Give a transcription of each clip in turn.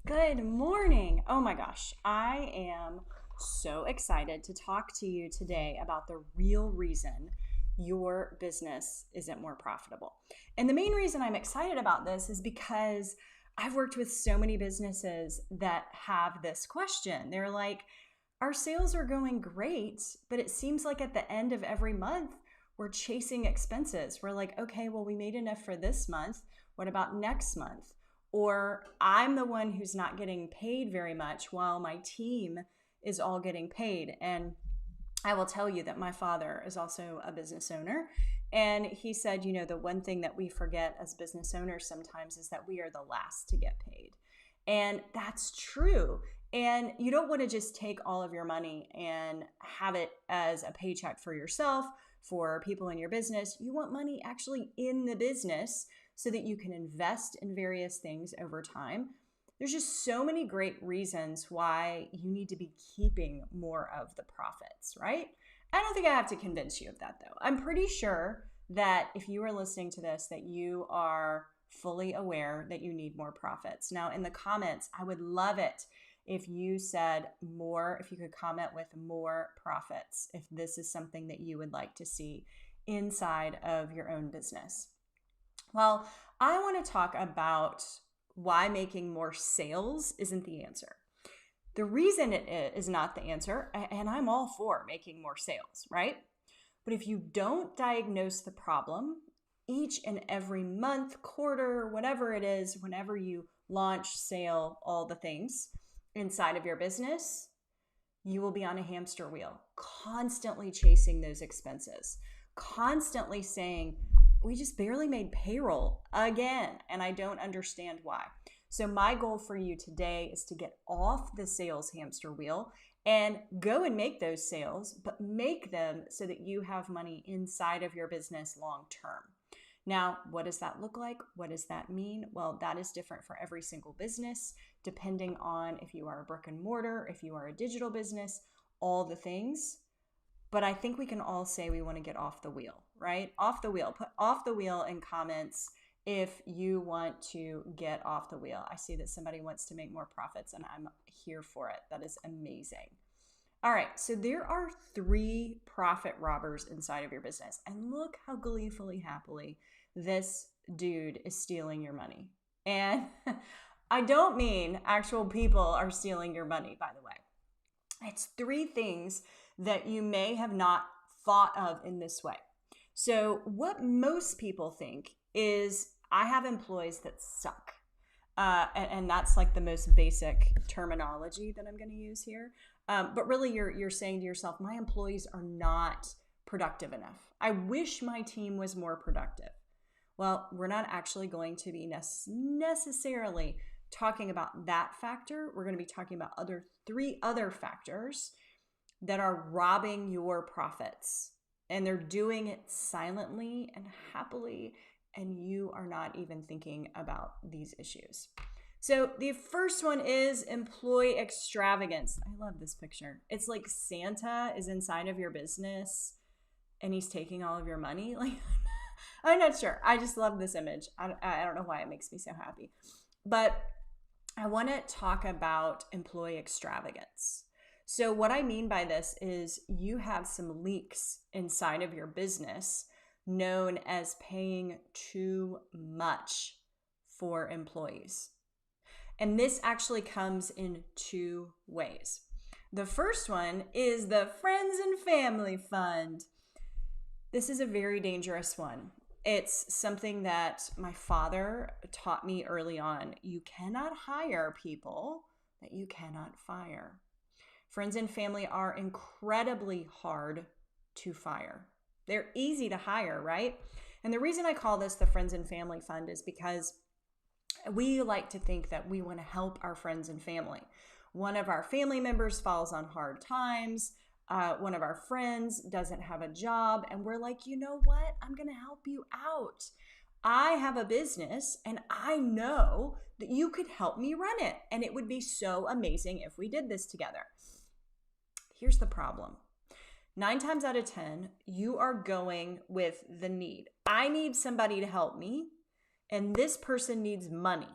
Good morning. Oh my gosh, I am so excited to talk to you today about the real reason your business isn't more profitable. And the main reason I'm excited about this is because I've worked with so many businesses that have this question. They're like, our sales are going great, but it seems like at the end of every month, we're chasing expenses. We're like, okay, well, we made enough for this month. What about next month? Or I'm the one who's not getting paid very much while my team is all getting paid. And I will tell you that my father is also a business owner. And he said, the one thing that we forget as business owners sometimes is that we are the last to get paid. And that's true. And you don't want to just take all of your money and have it as a paycheck for yourself, for people in your business. You want money actually in the business so that you can invest in various things over time. There's just so many great reasons why you need to be keeping more of the profits, right? I don't think I have to convince you of that though. I'm pretty sure that if you are listening to this, that you are fully aware that you need more profits. Now, in the comments, I would love it if you said more, if you could comment with more profits, if this is something that you would like to see inside of your own business. Well, I want to talk about why making more sales isn't the answer. The reason it is not the answer, and I'm all for making more sales, right? But if you don't diagnose the problem each and every month, quarter, whatever it is, whenever you launch, sale, all the things inside of your business, you will be on a hamster wheel, constantly chasing those expenses, constantly saying, we just barely made payroll again, and I don't understand why. So my goal for you today is to get off the sales hamster wheel and go and make those sales, but make them so that you have money inside of your business long term. Now, what does that look like? What does that mean? Well, that is different for every single business, depending on if you are a brick and mortar, if you are a digital business, all the things. But I think we can all say we want to get off the wheel, right? Off the wheel. Put off the wheel in comments if you want to get off the wheel. I see that somebody wants to make more profits, and I'm here for it. That is amazing. All right, so there are 3 profit robbers inside of your business. And look how gleefully, happily this dude is stealing your money. And I don't mean actual people are stealing your money, by the way. It's 3 things that you may have not thought of in this way. So what most people think is, I have employees that suck. And that's like the most basic terminology that I'm going to use here. But really you're saying to yourself, my employees are not productive enough. I wish my team was more productive. Well, we're not actually going to be necessarily talking about that factor. We're going to be talking about 3 other factors that are robbing your profits, and they're doing it silently and happily, and you are not even thinking about these issues. So the first one is employee extravagance. I love this picture. It's like Santa is inside of your business and he's taking all of your money. Like, I'm not sure. I just love this image. I don't know why it makes me so happy. But I want to talk about employee extravagance. So what I mean by this is you have some leaks inside of your business known as paying too much for employees. And this actually comes in 2 ways. The first one is the friends and family fund. This is a very dangerous one. It's something that my father taught me early on. You cannot hire people that you cannot fire. Friends and family are incredibly hard to fire. They're easy to hire, right? And the reason I call this the friends and family fund is because we like to think that we want to help our friends and family. One of our family members falls on hard times. One of our friends doesn't have a job. And we're like, you know what? I'm going to help you out. I have a business and I know that you could help me run it. And it would be so amazing if we did this together. Here's the problem. 9 times out of 10, you are going with the need. I need somebody to help me, and this person needs money.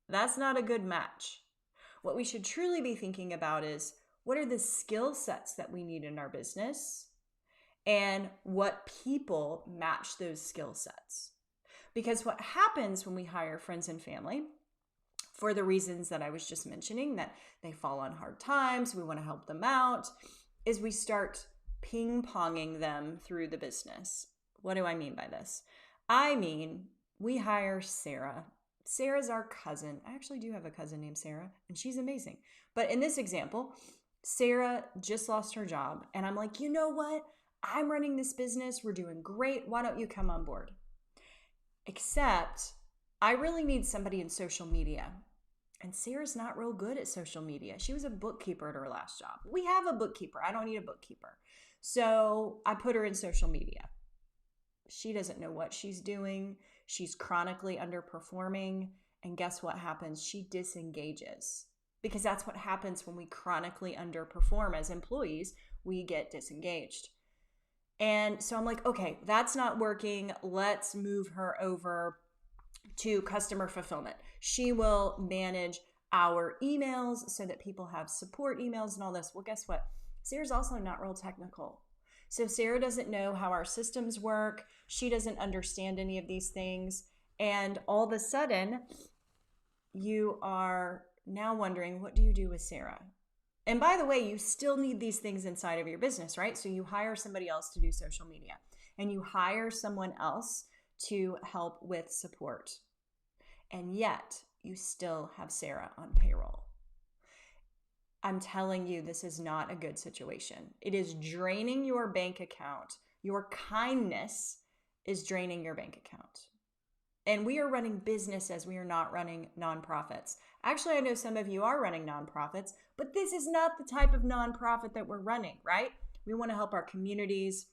That's not a good match. What we should truly be thinking about is, what are the skill sets that we need in our business, and what people match those skill sets? Because what happens when we hire friends and family, for the reasons that I was just mentioning, that they fall on hard times, we want to help them out, is we start ping-ponging them through the business. What do I mean by this? I mean, we hire Sarah. Sarah's our cousin. I actually do have a cousin named Sarah, and she's amazing. But in this example, Sarah just lost her job, and I'm like, you know what? I'm running this business. We're doing great. Why don't you come on board? Except I really need somebody in social media. And Sarah's not real good at social media. She was a bookkeeper at her last job. We have a bookkeeper. I don't need a bookkeeper. So I put her in social media. She doesn't know what she's doing. She's chronically underperforming. And guess what happens? She disengages. Because that's what happens when we chronically underperform as employees. We get disengaged. And so I'm like, okay, that's not working. Let's move her over to customer fulfillment. She will manage our emails so that people have support emails and all this. Well, guess what? Sarah's also not real technical. So Sarah doesn't know how our systems work. She doesn't understand any of these things. And all of a sudden, you are now wondering, what do you do with Sarah? And by the way, you still need these things inside of your business, right? So you hire somebody else to do social media, and you hire someone else to help with support. And yet you still have Sarah on payroll. I'm telling you, this is not a good situation. It is draining your bank account. Your kindness is draining your bank account. And we are running businesses. We are not running nonprofits. Actually, I know some of you are running nonprofits, but this is not the type of nonprofit that we're running, right? We want to help our communities,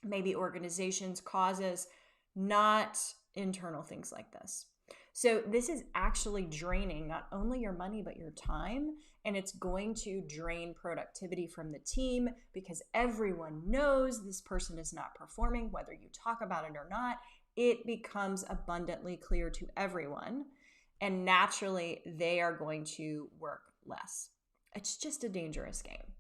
maybe organizations, causes, not internal things like this. So this is actually draining not only your money, but your time. And it's going to drain productivity from the team because everyone knows this person is not performing, whether you talk about it or not. It becomes abundantly clear to everyone. And naturally, they are going to work less. It's just a dangerous game.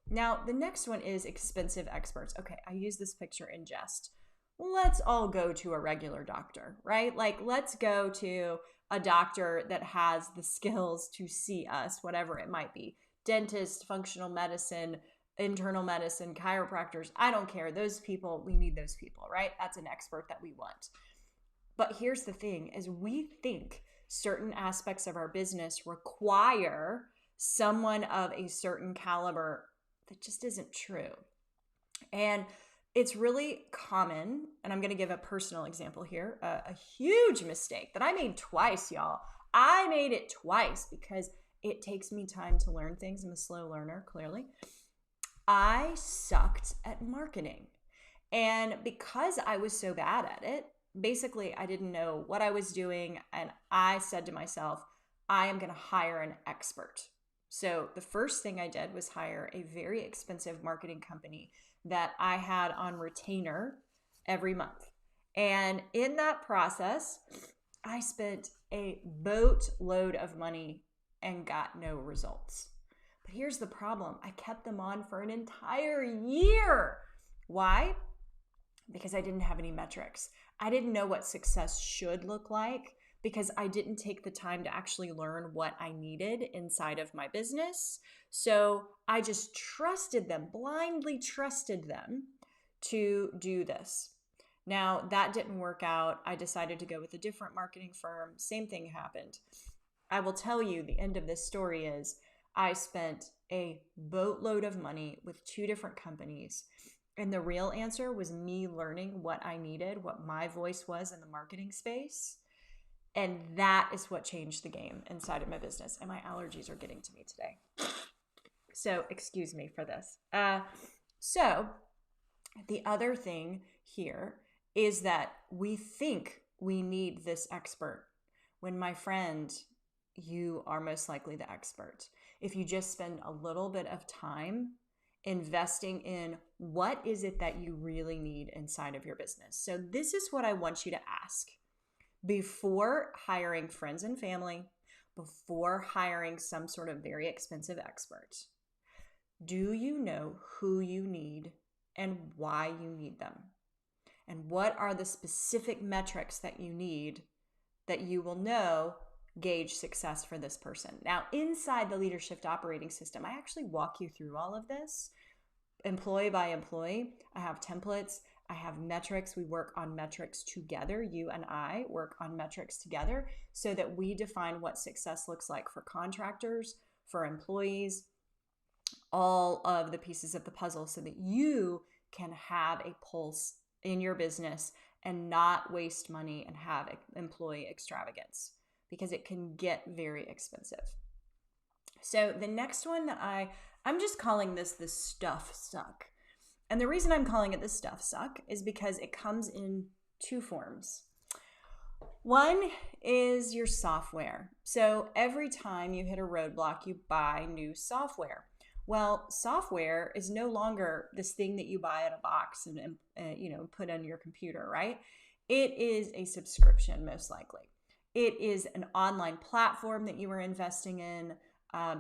Now, the next one is expensive experts. Okay, I use this picture in jest. Let's all go to a regular doctor, right? Like, let's go to a doctor that has the skills to see us, whatever it might be. Dentist, functional medicine, internal medicine, chiropractors, I don't care. Those people, we need those people, right? That's an expert that we want. But here's the thing, is we think certain aspects of our business require someone of a certain caliber. That just isn't true. And it's really common, and I'm going to give a personal example here, a huge mistake that I made twice, y'all. I made it twice because it takes me time to learn things. I'm a slow learner, clearly. I sucked at marketing. And because I was so bad at it, basically I didn't know what I was doing. And I said to myself, I am going to hire an expert. So the first thing I did was hire a very expensive marketing company that I had on retainer every month. And in that process, I spent a boatload of money and got no results. But here's the problem. I kept them on for an entire year. Why? Because I didn't have any metrics. I didn't know what success should look like because I didn't take the time to actually learn what I needed inside of my business. So I just trusted them, blindly trusted them to do this. Now, that didn't work out. I decided to go with a different marketing firm. Same thing happened. I will tell you, the end of this story is I spent a boatload of money with 2 different companies. And the real answer was me learning what I needed, what my voice was in the marketing space. And that is what changed the game inside of my business. And my allergies are getting to me today. So excuse me for this. So the other thing here is that we think we need this expert when, my friend, you are most likely the expert. If you just spend a little bit of time investing in what is it that you really need inside of your business. So this is what I want you to ask before hiring friends and family, before hiring some sort of very expensive expert. Do you know who you need and why you need them? And what are the specific metrics that you need that you will know gauge success for this person? Now, inside the Leadership Operating System, I actually walk you through all of this, employee by employee. I have templates. I have metrics. We work on metrics together. You and I work on metrics together so that we define what success looks like for contractors, for employees, all of the pieces of the puzzle so that you can have a pulse in your business and not waste money and have employee extravagance, because it can get very expensive. So the next one that I'm just calling this the stuff suck. And the reason I'm calling it the stuff suck is because it comes in two forms. One is your software. So every time you hit a roadblock, you buy new software. Well, software is no longer this thing that you buy in a box and put on your computer, right? It is a subscription, most likely. It is an online platform that you are investing in.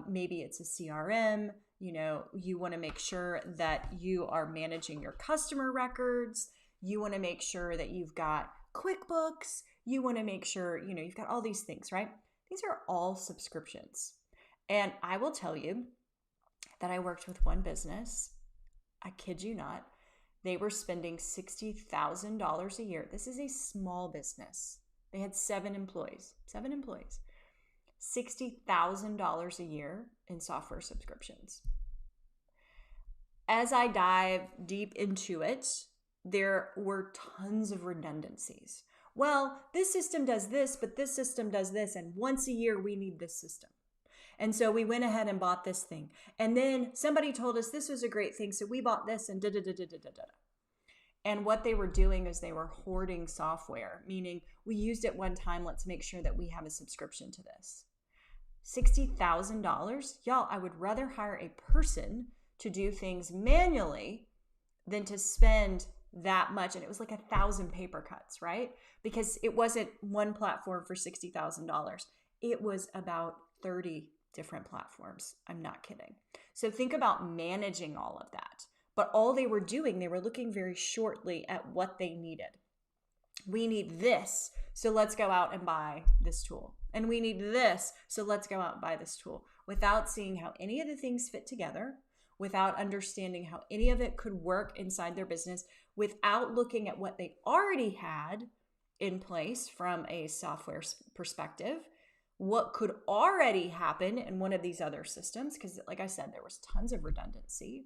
Maybe it's a CRM. You want to make sure that you are managing your customer records. You want to make sure that you've got QuickBooks. You want to make sure, you've got all these things, right? These are all subscriptions. And I will tell you that I worked with one business. I kid you not. They were spending $60,000 a year. This is a small business. They had 7 employees. $60,000 a year in software subscriptions. As I dive deep into it, there were tons of redundancies. Well, this system does this, but this system does this, and once a year we need this system. And so we went ahead and bought this thing. And then somebody told us this was a great thing, so we bought this and da-da-da-da-da-da-da. And what they were doing is they were hoarding software, meaning we used it one time, let's make sure that we have a subscription to this. $60,000? Y'all, I would rather hire a person to do things manually than to spend that much. And it was like 1,000 paper cuts, right? Because it wasn't one platform for $60,000. It was about 30 different platforms. I'm not kidding. So think about managing all of that. But all they were doing, they were looking very shortly at what they needed. We need this, so let's go out and buy this tool. And we need this, so let's go out and buy this tool, without seeing how any of the things fit together, without understanding how any of it could work inside their business, without looking at what they already had in place from a software perspective, what could already happen in one of these other systems, because like I said, there was tons of redundancy.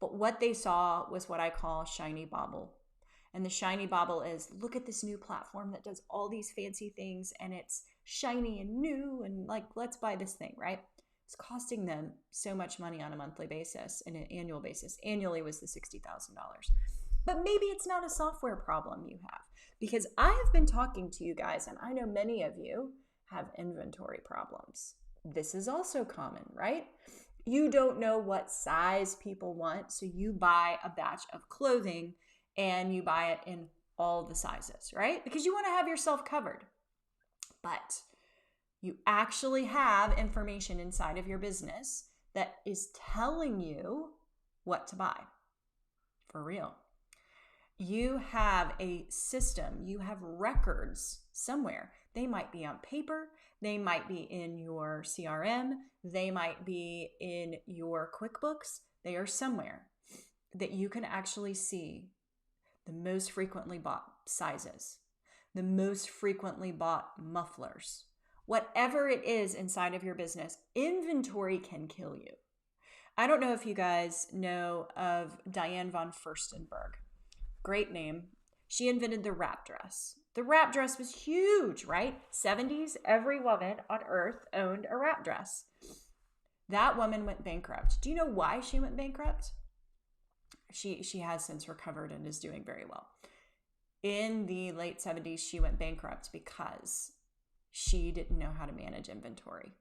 But what they saw was what I call shiny bauble. And the shiny bauble is, look at this new platform that does all these fancy things and it's shiny and new and like, let's buy this thing, right? It's costing them so much money on a monthly basis and an annual basis. Annually was the $60,000. But maybe it's not a software problem you have, because I have been talking to you guys and I know many of you have inventory problems. This is also common, right? You don't know what size people want, so you buy a batch of clothing and you buy it in all the sizes, right? Because you want to have yourself covered. But you actually have information inside of your business that is telling you what to buy. For real. You have a system, you have records somewhere. They might be on paper, they might be in your CRM, they might be in your QuickBooks. They are somewhere that you can actually see the most frequently bought sizes, the most frequently bought mufflers. Whatever it is inside of your business, inventory can kill you. I don't know if you guys know of Diane von Furstenberg. Great name. She invented the wrap dress. The wrap dress was huge, right? 70s, every woman on earth owned a wrap dress. That woman went bankrupt. Do you know why she went bankrupt? She has since recovered and is doing very well. In the late 70s, she went bankrupt because she didn't know how to manage inventory.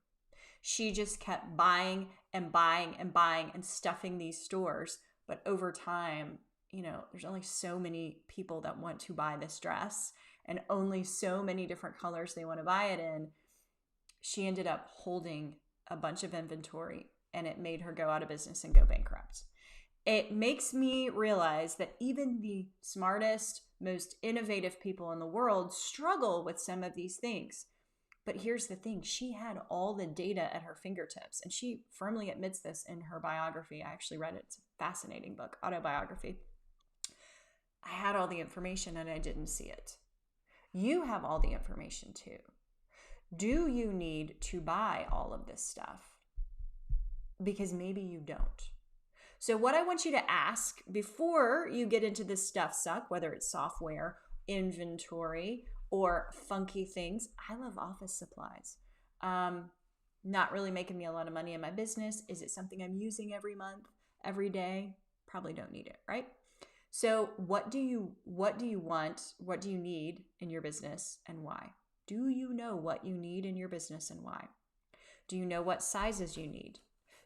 She just kept buying and buying and buying and stuffing these stores. But over time, there's only so many people that want to buy this dress and only so many different colors they want to buy it in. she ended up holding a bunch of inventory, and it made her go out of business and go bankrupt. It makes me realize that even the smartest, most innovative people in the world struggle with some of these things. But here's the thing, she had all the data at her fingertips, and she firmly admits this in her biography. I actually read it. It's a fascinating book, autobiography. I had all the information and I didn't see it. You have all the information too. Do you need to buy all of this stuff? Because maybe you don't. So what I want you to ask before you get into this stuff suck, whether it's software, inventory, or funky things. I love office supplies. Not really making me a lot of money in my business. Is it something I'm using every month, every day? Probably don't need it, right? So what do you want? What do you need in your business and why? Do you know what you need in your business and why? Do you know what sizes you need?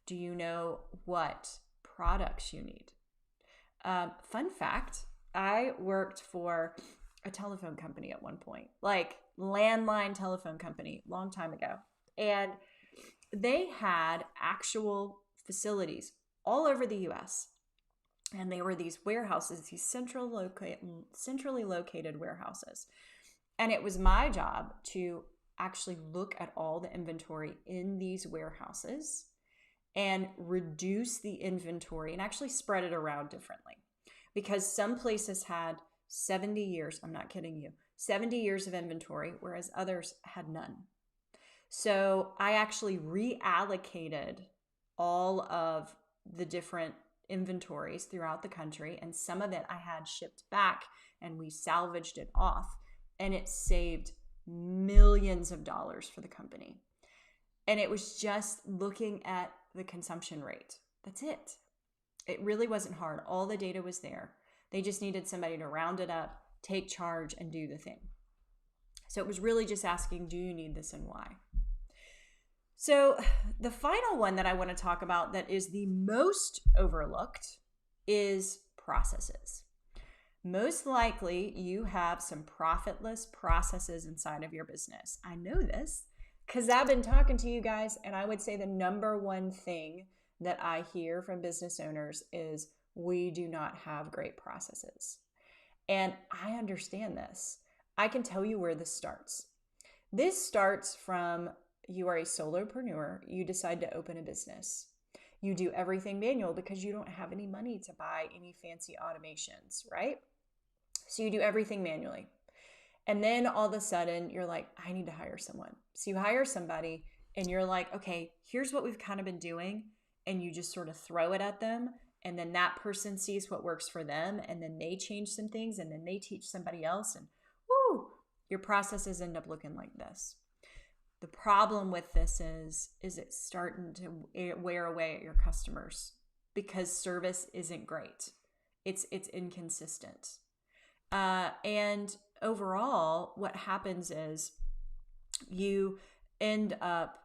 Do you know what products you need? Fun fact, I worked for a telephone company at one point, like landline telephone company, long time ago. And they had actual facilities all over the US. And they were these warehouses, these centrally located warehouses. And it was my job to actually look at all the inventory in these warehouses and reduce the inventory and actually spread it around differently. Because some places had 70 years, I'm not kidding you, 70 years of inventory, whereas others had none. So I actually reallocated all of the different inventories throughout the country, and some of it I had shipped back and we salvaged it off, and it saved millions of dollars for the company. And it was just looking at the consumption rate. That's it. It really wasn't hard. All the data was there. They just needed somebody to round it up, take charge, and do the thing. So it was really just asking, do you need this and why? So the final one that I want to talk about that is the most overlooked is processes. Most likely you have some profitless processes inside of your business. I know this because I've been talking to you guys, and I would say the number one thing that I hear from business owners is we do not have great processes. And I understand this. I can tell you where this starts. This starts from you are a solopreneur, you decide to open a business. You do everything manual because you don't have any money to buy any fancy automations, right? So you do everything manually. And then all of a sudden you're like, I need to hire someone. So you hire somebody and you're like, okay, here's what we've kind of been doing. And you just sort of throw it at them. And then that person sees what works for them. And then they change some things and then they teach somebody else. And whoo, your processes end up looking like this. The problem with this is it's starting to wear away at your customers because service isn't great. It's inconsistent. And overall, what happens is you end up,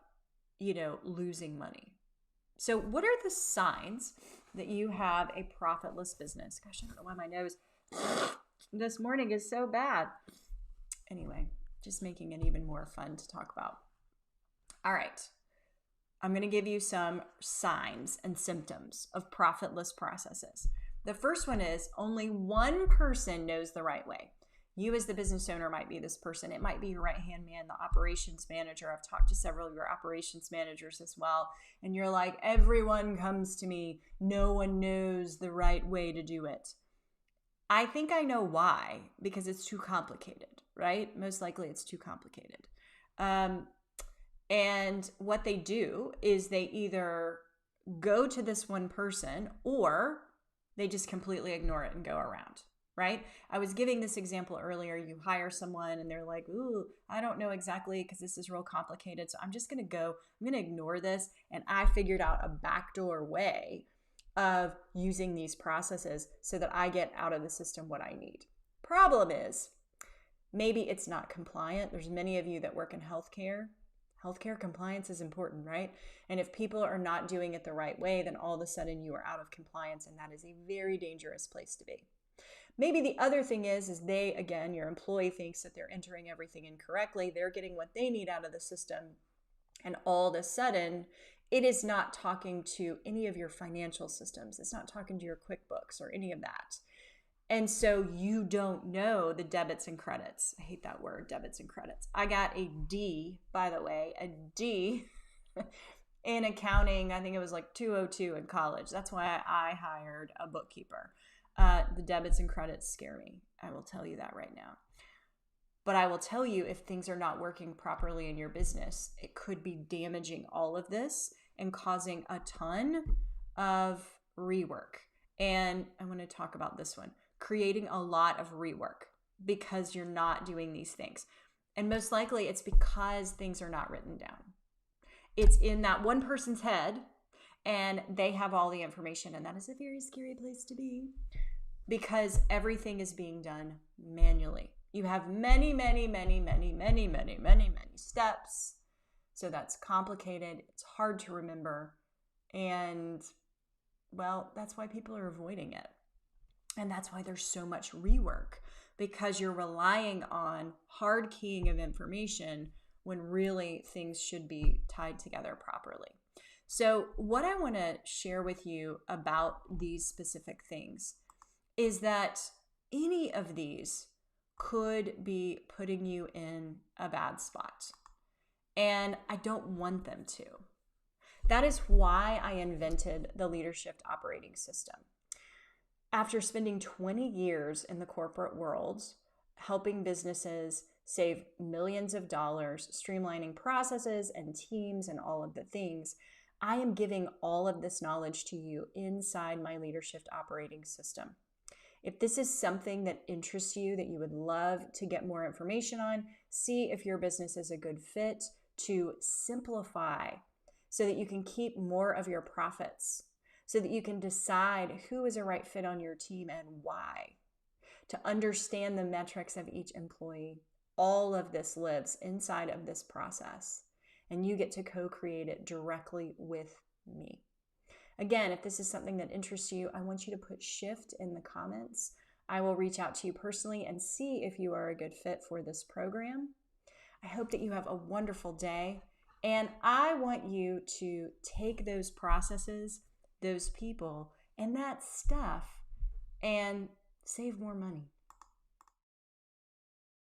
losing money. So what are the signs that you have a profitless business? Gosh, I don't know why my nose this morning is so bad. Anyway, just making it even more fun to talk about. All right. I'm going to give you some signs and symptoms of profitless processes. The first one is only one person knows the right way. You as the business owner might be this person. It might be your right-hand man, the operations manager. I've talked to several of your operations managers as well. And you're like, everyone comes to me. No one knows the right way to do it. I think I know why, because it's too complicated, right? Most likely it's too complicated. And what they do is they either go to this one person or they just completely ignore it and go around, right? I was giving this example earlier. You hire someone and they're like, ooh, I don't know exactly because this is real complicated. So I'm just going to ignore this. And I figured out a backdoor way of using these processes so that I get out of the system what I need. Problem is, maybe it's not compliant. There's many of you that work in healthcare. Healthcare compliance is important, right? And if people are not doing it the right way, then all of a sudden you are out of compliance, and that is a very dangerous place to be. Maybe the other thing is your employee thinks that they're entering everything incorrectly. They're getting what they need out of the system, And all of a sudden, it is not talking to any of your financial systems. It's not talking to your QuickBooks or any of that. And so you don't know the debits and credits. I hate that word, debits and credits. I got a D, by the way, a D in accounting. I think it was like 202 in college. That's why I hired a bookkeeper. The debits and credits scare me. I will tell you that right now. But I will tell you, if things are not working properly in your business, it could be damaging all of this and causing a ton of rework. And I want to talk about this one, creating a lot of rework because you're not doing these things. And most likely it's because things are not written down. It's in that one person's head and they have all the information. And that is a very scary place to be because everything is being done manually. You have many steps. So that's complicated. It's hard to remember. And well, that's why people are avoiding it. And that's why there's so much rework, because you're relying on hard keying of information when really things should be tied together properly. So what I want to share with you about these specific things is that any of these could be putting you in a bad spot. And I don't want them to. That is why I invented the leadership operating system. After spending 20 years in the corporate world, helping businesses save millions of dollars, streamlining processes and teams and all of the things, I am giving all of this knowledge to you inside my leadership operating system. If this is something that interests you, that you would love to get more information on, see if your business is a good fit to simplify so that you can keep more of your profits, so that you can decide who is a right fit on your team and why, to understand the metrics of each employee. All of this lives inside of this process, and you get to co-create it directly with me. Again, if this is something that interests you, I want you to put shift in the comments. I will reach out to you personally and see if you are a good fit for this program. I hope that you have a wonderful day. And I want you to take those processes, those people, and that stuff and save more money.